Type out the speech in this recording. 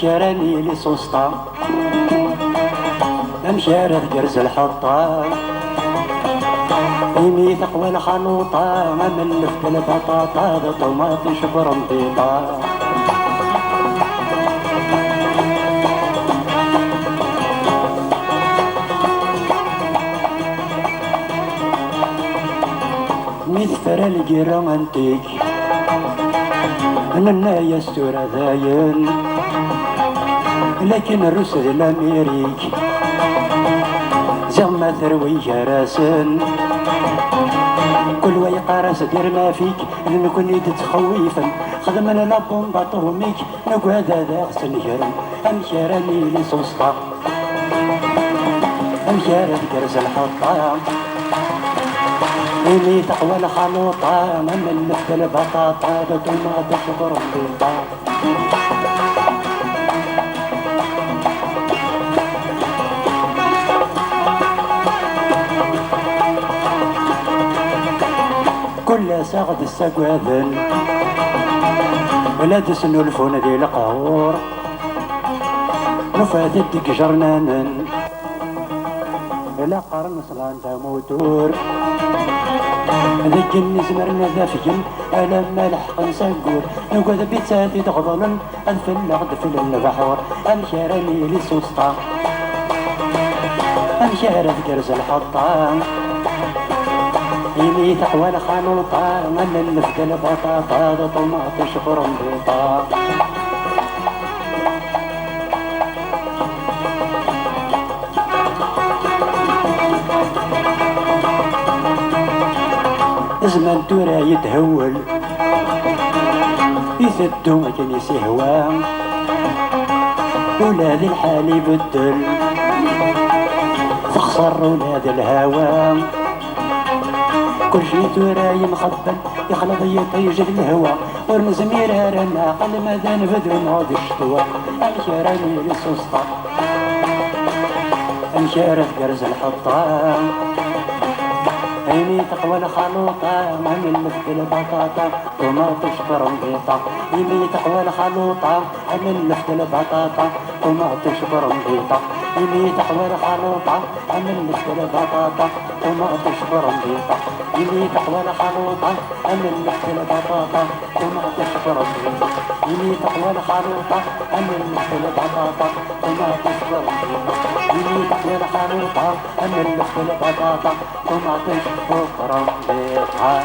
امشاراني لي سوسطا امشارة جرز الحطة يمي تقوى الخلوطة مملفت البطاطا ذا طماطي شبر مضيطة مثل الجيرة انتيك لنا يستور ذاين لكن الرسل الامريك زعما ثروي جراسن كل ويقارس دير ما فيك نكون تتخويفا خدمنا لابون باطوميك نقعد هذا غسل جرم امشاراني لي سوسطا امشارة جرز الحطة إني تقوى الخلوطة مملفت البطاطا بطماط شبر مضيطة كل ساغد السقواذن بلاد سنولفون ذي القهور نفاذ جرنانن لا قرن صلان موتور ذيك النزمرنا ذا فيم ألما لحق نسقور نقعد بيتساتي تغضلن الفل غدفل البحور امشاراني لي سوسطا امشارة جرز الحطة يمي تقوى الخلوطة مملفت البطاطا ذا طماطي شبر مضيطة زمان تورا يتهول يثدو ما كان يسهوى ولاد الحال يبدل تخسر ولاد الهوى كل شي تورا يمخبل يخلط يطيج الهوى ورمزمير هرنا قل ماذا نبدو نعود الشتوى امشاراني لي سوسطا امشارة جرز الحطة عيني تقوى الخلوطة مملفت البطاطا طماطي شبر مضيطة يمي تقوى الخلوطة مملفت البطاطا طماطي شبر مضيطة يمي تقوى الخلوطة مملفت البطاطا طماطي شبر مضيطة يمي تقوى الخلوطة مملفت البطاطا طماطي شبر مضيطة يمي تقوى الخلوطة مملفت البطاطا طماطي شبر مضيطة يمي تقوى الخلوطة مملفت البطاطا طماطي شبر مضيطة